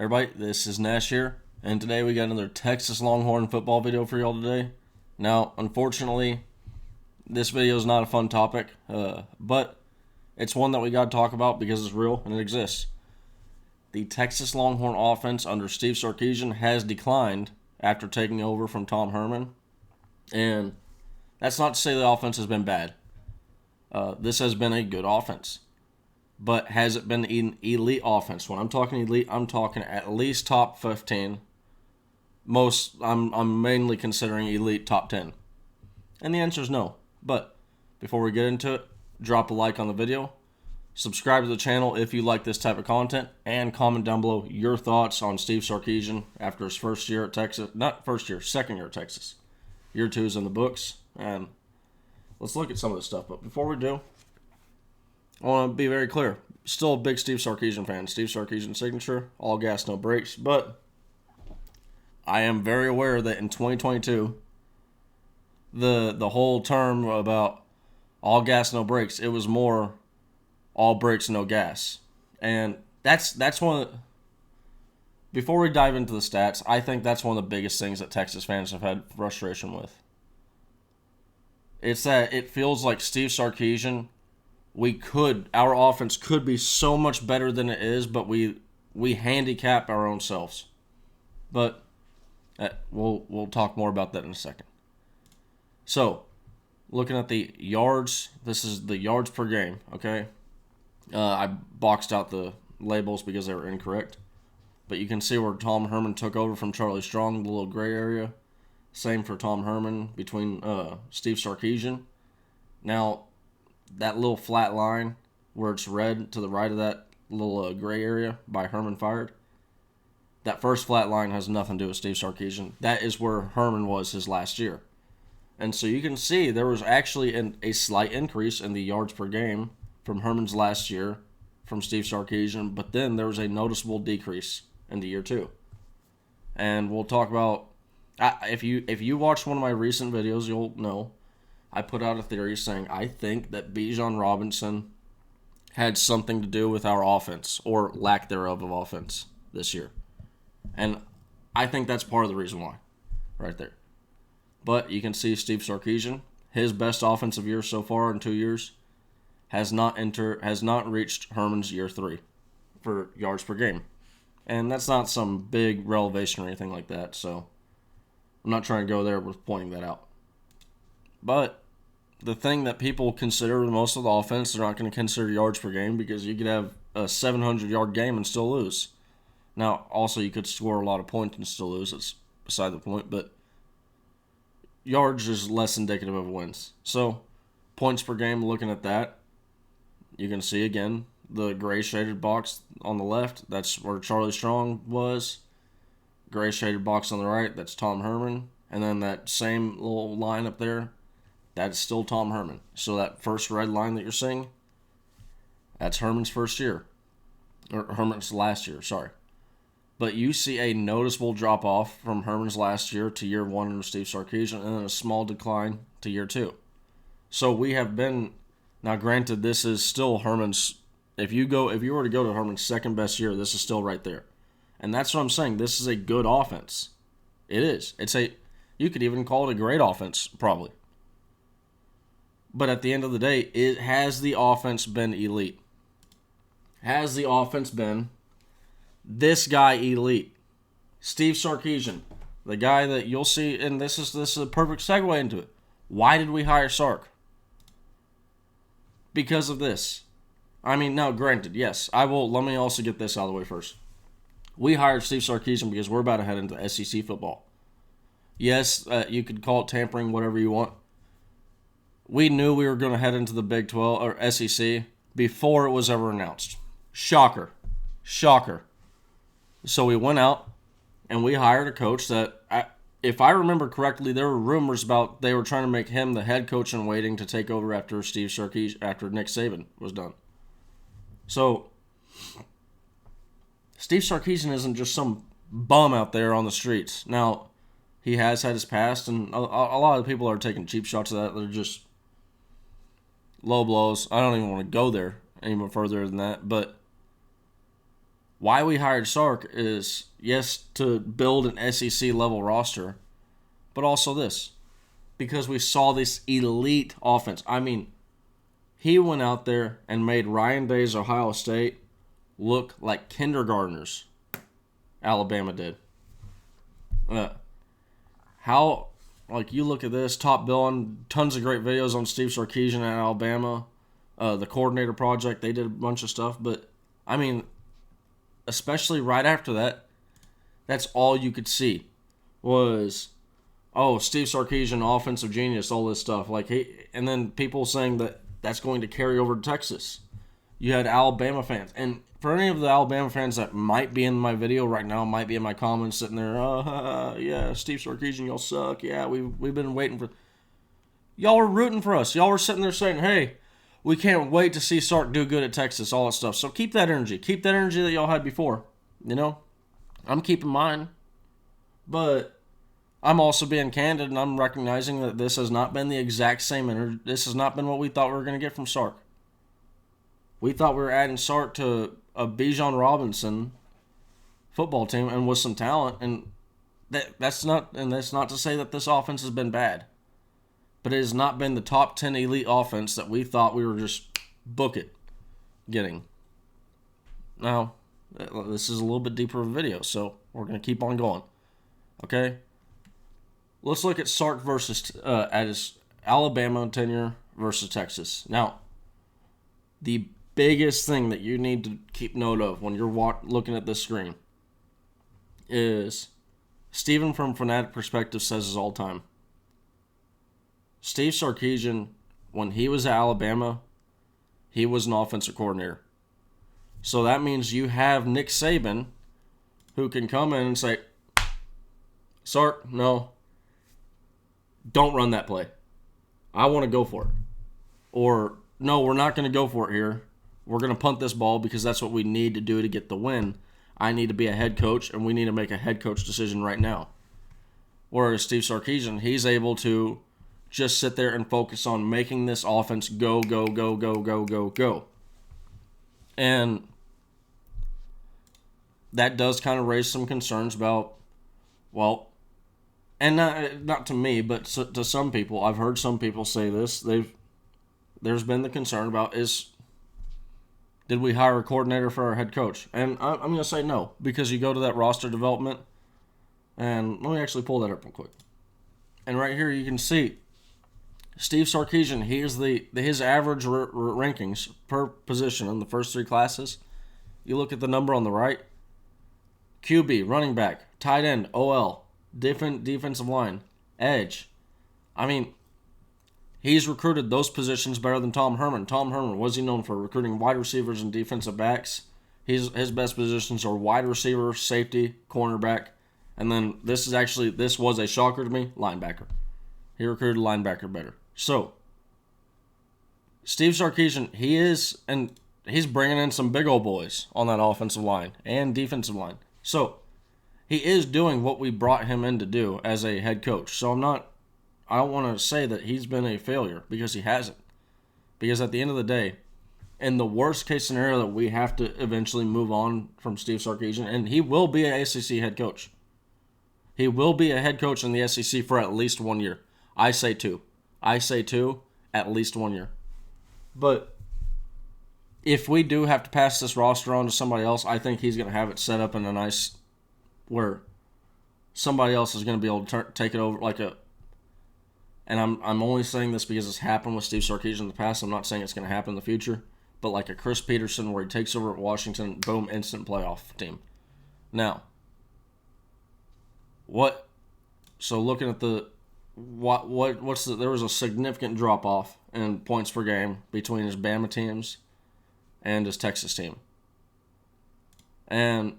Everybody, this is Nash here, and today we got another Texas Longhorn football video for y'all today. Now, unfortunately, this video is not a fun topic, but it's one that we got to talk about because it's real and it exists. The Texas Longhorn offense under Steve Sarkisian has declined after taking over from Tom Herman, and that's not to say the offense has been bad. This has been a good offense. But has it been an elite offense? When I'm talking elite, I'm talking at least top 15. I'm mainly considering elite top 10. And the answer is no. But before we get into it, drop a like on the video. Subscribe to the channel if you like this type of content. And comment down below your thoughts on Steve Sarkisian after his first year at Texas. Not first year, second year at Texas. Year 2 is in the books. And let's look at some of this stuff. But before we do, I want to be very clear. Still a big Steve Sarkisian fan. Steve Sarkisian signature, all gas, no brakes. But I am very aware that in 2022, the whole term about all gas, no brakes, it was more all brakes, no gas. And that's one of the, before we dive into the stats, I think that's one of the biggest things that Texas fans have had frustration with. It's that it feels like Steve Sarkisian, our offense could be so much better than it is, but we handicap our own selves. But we'll talk more about that in a second. So, looking at the yards, this is the yards per game, okay? I boxed out the labels because they were incorrect. But you can see where Tom Herman took over from Charlie Strong, the little gray area. Same for Tom Herman between Steve Sarkisian. Now, that little flat line where it's red to the right of that little gray area by Herman fired, that first flat line has nothing to do with Steve Sarkisian. That is where Herman was his last year. And so you can see there was actually a slight increase in the yards per game from Herman's last year from Steve Sarkisian, but then there was a noticeable decrease in the year 2. And we'll talk about, if you watched one of my recent videos, you'll know I put out a theory saying I think that Bijan Robinson had something to do with our offense, or lack thereof of offense, this year. And I think that's part of the reason why, right there. But you can see Steve Sarkisian, his best offensive year so far in 2 years, has not reached Herman's year 3 for yards per game. And that's not some big revelation or anything like that, so I'm not trying to go there with pointing that out. But the thing that people consider most of the offense, they're not going to consider yards per game, because you could have a 700-yard game and still lose. Now, also, you could score a lot of points and still lose. It's beside the point, but yards is less indicative of wins. So, points per game, looking at that, you can see, again, the gray shaded box on the left, that's where Charlie Strong was. Gray shaded box on the right, that's Tom Herman. And then that same little line up there, that's still Tom Herman. So that first red line that you're seeing, that's Herman's first year. Or Herman's last year, sorry. But you see a noticeable drop-off from Herman's last year to year 1 under Steve Sarkisian, and then a small decline to year 2. So we have been, now granted, this is still Herman's, if you were to go to Herman's second best year, this is still right there. And that's what I'm saying. This is a good offense. It is. You could even call it a great offense, probably. But at the end of the day, has the offense been elite? Has the offense been this guy elite? Steve Sarkisian, the guy that you'll see, and this is a perfect segue into it. Why did we hire Sark? Because of this. I mean, now granted, yes, let me also get this out of the way first. We hired Steve Sarkisian because we're about to head into SEC football. Yes, you could call it tampering, whatever you want. We knew we were going to head into the Big 12 or SEC before it was ever announced. Shocker. So we went out and we hired a coach that, if I remember correctly, there were rumors about they were trying to make him the head coach in waiting to take over after Nick Saban was done. So Steve Sarkisian isn't just some bum out there on the streets. Now, he has had his past, and a lot of people are taking cheap shots at that. They're just low blows. I don't even want to go there any more further than that. But why we hired Sark is, yes, to build an SEC level roster, but also this, because we saw this elite offense. I mean, he went out there and made Ryan Day's Ohio State look like kindergartners. Alabama did. How, like, you look at this, top billing, tons of great videos on Steve Sarkisian at Alabama, the coordinator project, they did a bunch of stuff, but, I mean, especially right after that, that's all you could see was, oh, Steve Sarkisian, offensive genius, all this stuff. Like, and then people saying that that's going to carry over to Texas. You had Alabama fans. And for any of the Alabama fans that might be in my video right now, might be in my comments sitting there, yeah, Steve Sarkisian, y'all suck. Yeah, we've been waiting for... Y'all were rooting for us. Y'all were sitting there saying, hey, we can't wait to see Sark do good at Texas, all that stuff. So keep that energy. Keep that energy that y'all had before. You know? I'm keeping mine. But I'm also being candid, and I'm recognizing that this has not been the exact same energy. This has not been what we thought we were going to get from Sark. We thought we were adding Sark to a Bijan Robinson football team and with some talent, and that's not to say that this offense has been bad, but it has not been the top 10 elite offense that we thought we were just getting. Now, this is a little bit deeper of a video, so we're going to keep on going. Okay? Let's look at Sark versus at his Alabama tenure versus Texas. Now, the biggest thing that you need to keep note of when you're looking at this screen is Steven from Fanatic Perspective says this all the time. Steve Sarkisian, when he was at Alabama, he was an offensive coordinator. So that means you have Nick Saban who can come in and say, Sark, no, don't run that play. I want to go for it. Or, no, we're not going to go for it here. We're going to punt this ball because that's what we need to do to get the win. I need to be a head coach, and we need to make a head coach decision right now. Whereas Steve Sarkisian, he's able to just sit there and focus on making this offense go, go, go, go, go, go, go. And that does kind of raise some concerns about, well, and not to me, but to some people. I've heard some people say this. There's been the concern about did we hire a coordinator for our head coach? And I'm going to say no, because you go to that roster development, and let me actually pull that up real quick. And right here you can see Steve Sarkisian, his average rankings per position in the first three classes. You look at the number on the right, QB, running back, tight end, OL, different defensive line, edge. I mean, he's recruited those positions better than Tom Herman. Tom Herman, what is he known for? Recruiting wide receivers and defensive backs. His best positions are wide receiver, safety, cornerback, and then this was a shocker to me, linebacker. He recruited linebacker better. So, Steve Sarkisian, he's bringing in some big old boys on that offensive line and defensive line. So, he is doing what we brought him in to do as a head coach. So I don't want to say that he's been a failure, because he hasn't. Because at the end of the day, in the worst case scenario that we have to eventually move on from Steve Sarkisian, and he will be an SEC head coach. He will be a head coach in the SEC for at least 1 year. I say two, at least 1 year. But if we do have to pass this roster on to somebody else, I think he's going to have it set up in a nice where somebody else is going to be able to take it over and I'm only saying this because it's happened with Steve Sarkisian in the past. I'm not saying it's going to happen in the future. But like a Chris Peterson where he takes over at Washington, boom, instant playoff team. Now, so looking at there was a significant drop-off in points per game between his Bama teams and his Texas team. And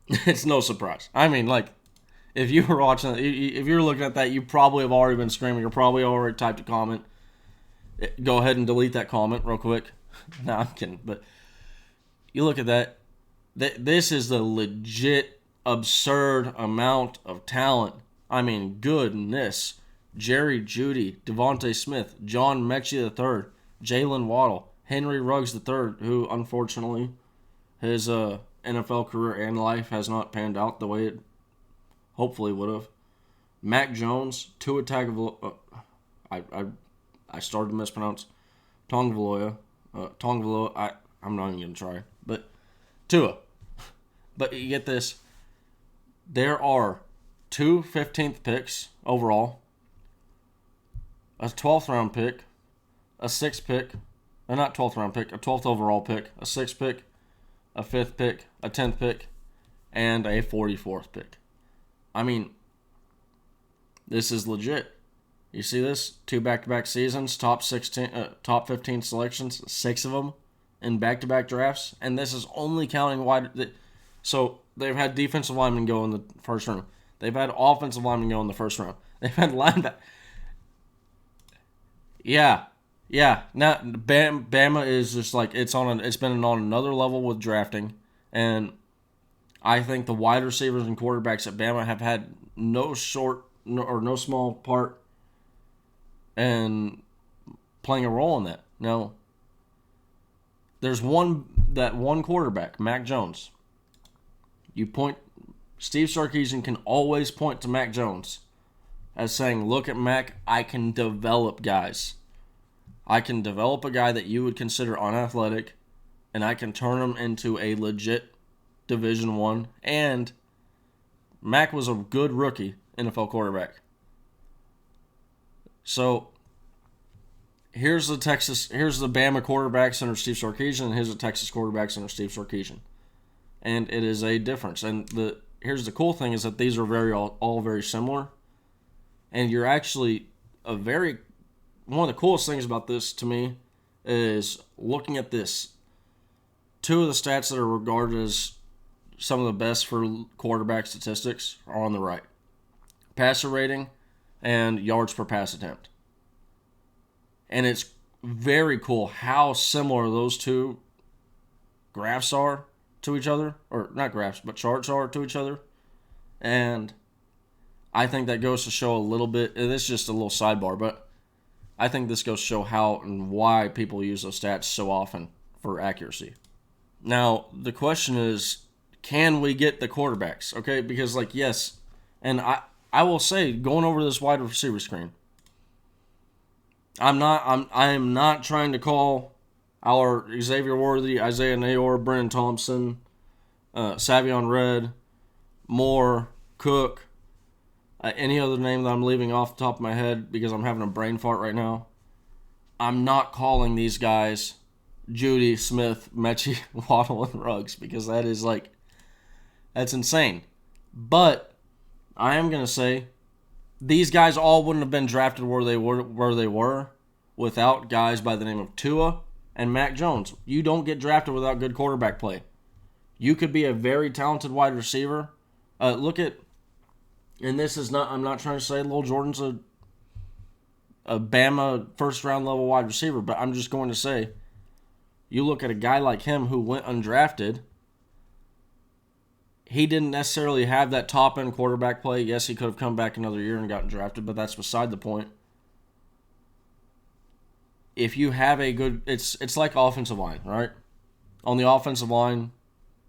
it's no surprise. I mean, like, if you were watching, if you're looking at that, you probably have already been screaming. You're probably already typed a comment. Go ahead and delete that comment real quick. No, I'm kidding. But you look at that. This is the legit absurd amount of talent. I mean, goodness. Jerry Jeudy, Devontae Smith, John Mechie III, Jalen Waddle, Henry Ruggs III, who unfortunately his NFL career and life has not panned out the way it hopefully would have. Mac Jones, Tua Tagovailoa, I started to mispronounce Tagovailoa. I'm not even gonna try, but Tua. But you get this. There are 2 15th picks overall, a 12th round pick, a 6th pick, not 12th round pick, a 12th overall pick, a 6th pick, a 5th pick, a 10th pick, and a 44th pick. I mean, this is legit. You see this? 2 back-to-back seasons, top 15 selections, 6 of them in back-to-back drafts, and this is only counting wide. So they've had defensive linemen go in the first round. They've had offensive linemen go in the first round. They've had linebacker. Yeah. Now Bama is just like it's been on another level with drafting, and I think the wide receivers and quarterbacks at Bama have had no small part in playing a role in that. Now, there's one quarterback, Mac Jones. Steve Sarkisian can always point to Mac Jones as saying, look at Mac, I can develop guys. I can develop a guy that you would consider unathletic, and I can turn him into a legit Division I. And Mac was a good rookie NFL quarterback. So here's the Bama quarterbacks under Steve Sarkisian, and here's the Texas quarterbacks under Steve Sarkisian. And it is a difference. And here's the cool thing is that these are all very similar. And you're actually one of the coolest things about this to me is looking at this. 2 of the stats that are regarded as some of the best for quarterback statistics are on the right. Passer rating and yards per pass attempt. And it's very cool how similar those 2 graphs are to each other. Or not graphs, but charts are to each other. And I think that goes to show a little bit, this is just a little sidebar, but I think this goes to show how and why people use those stats so often for accuracy. Now, the question is, can we get the quarterbacks? Okay, because yes, and I will say, going over this wide receiver screen, I am not trying to call our Xavier Worthy, Isaiah Nayor, Brennan Thompson, Savion Red, Moore, Cook, any other name that I'm leaving off the top of my head because I'm having a brain fart right now. I'm not calling these guys Judy, Smith, Mechie, Waddle, and Ruggs because that's insane. But I am going to say these guys all wouldn't have been drafted where they were without guys by the name of Tua and Mac Jones. You don't get drafted without good quarterback play. You could be a very talented wide receiver. And this is not, I'm not trying to say Lil Jordan's a Bama first round level wide receiver, but I'm just going to say, you look at a guy like him who went undrafted, he didn't necessarily have that top end quarterback play. Yes, he could have come back another year and gotten drafted, but that's beside the point. If you have a good, it's like offensive line, right? On the offensive line,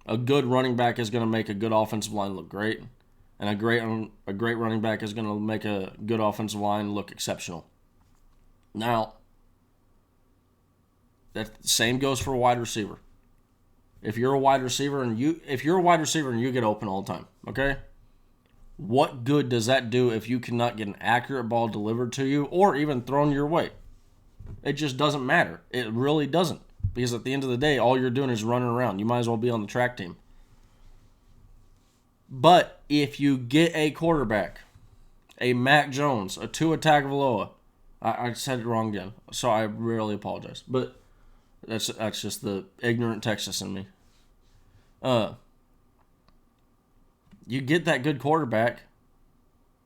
a good running back is going to make a good offensive line look great. And a great running back is going to make a good offensive line look exceptional. Now, that same goes for a wide receiver. If you're a wide receiver and you get open all the time, okay? What good does that do if you cannot get an accurate ball delivered to you or even thrown your way? It just doesn't matter. It really doesn't. Because at the end of the day, all you're doing is running around. You might as well be on the track team. But if you get a quarterback, a Mac Jones, a Tua Tagovailoa, I said it wrong again, so I really apologize. But that's just the ignorant Texas in me. You get that good quarterback,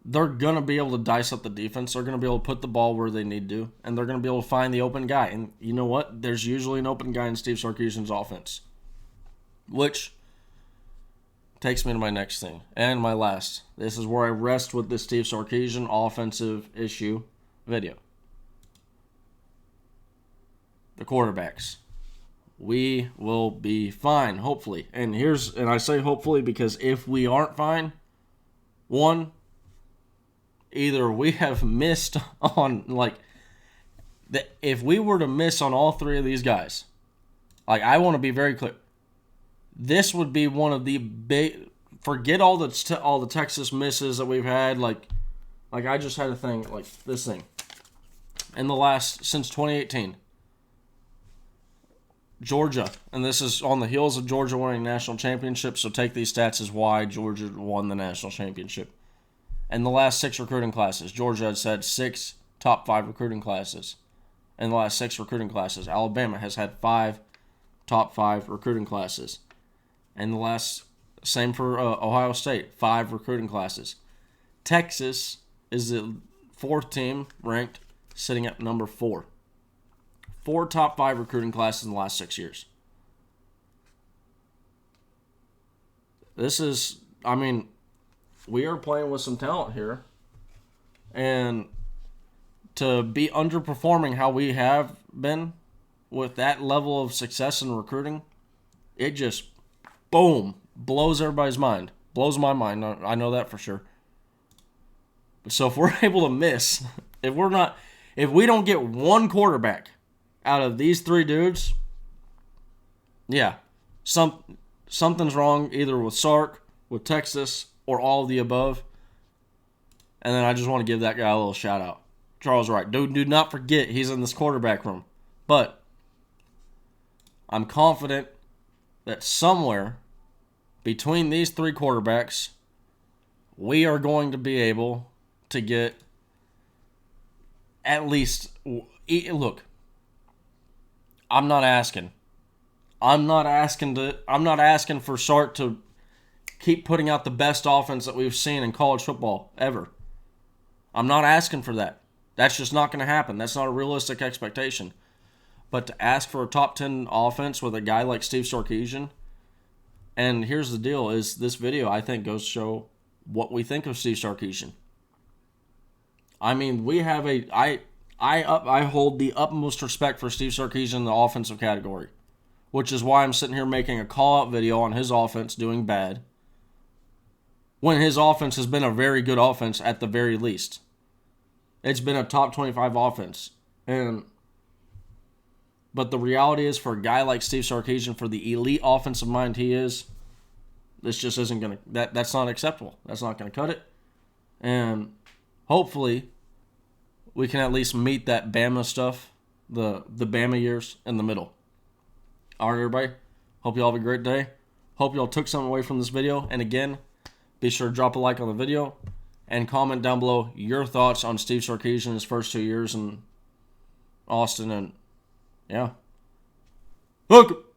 they're going to be able to dice up the defense. They're going to be able to put the ball where they need to, and they're going to be able to find the open guy. And you know what? There's usually an open guy in Steve Sarkisian's offense, which takes me to my next thing and my last. This is where I rest with this Steve Sarkisian offensive issue video. The quarterbacks. we will be fine, hopefully. And I say hopefully because if we aren't fine, one, either we have missed on, like, if we were to miss on all three of these guys, like, I want to be very clear. This would be one of the big, forget all the Texas misses that we've had. Like I just had a thing, like this thing. Since 2018, Georgia, and this is on the heels of Georgia winning national championship, so take these stats as why Georgia won the national championship. In the last 6 recruiting classes, Georgia has had 6 top 5 recruiting classes. In the last 6 recruiting classes, Alabama has had 5 top 5 recruiting classes. And same for Ohio State, 5 recruiting classes. Texas is the 4th team ranked, sitting at number 4. 4 top 5 recruiting classes in the last 6 years. We are playing with some talent here. And to be underperforming how we have been with that level of success in recruiting, it just, boom, blows everybody's mind. Blows my mind. I know that for sure. So if we're able to miss, if we don't get one quarterback out of these 3 dudes, yeah, something's wrong either with Sark, with Texas, or all of the above. And then I just want to give that guy a little shout out. Charles Wright. Do not forget he's in this quarterback room. But I'm confident that somewhere between these 3 quarterbacks, we are going to be able to get at least, look, I'm not asking for Sark to keep putting out the best offense that we've seen in college football ever. I'm not asking for that. That's just not going to happen. That's not a realistic expectation. But to ask for a top 10 offense with a guy like Steve Sarkisian, and here's the deal, is this video, I think, goes to show what we think of Steve Sarkisian. I mean, I hold the utmost respect for Steve Sarkisian in the offensive category, which is why I'm sitting here making a call-out video on his offense doing bad, when his offense has been a very good offense at the very least. It's been a top 25 offense. But the reality is, for a guy like Steve Sarkisian, for the elite offensive mind he is, this just isn't going to, that's not acceptable. That's not going to cut it. And hopefully we can at least meet that Bama stuff, the Bama years in the middle. All right, everybody. Hope you all have a great day. Hope you all took something away from this video. And again, be sure to drop a like on the video and comment down below your thoughts on Steve Sarkisian his first 2 years in Austin. And yeah. Look.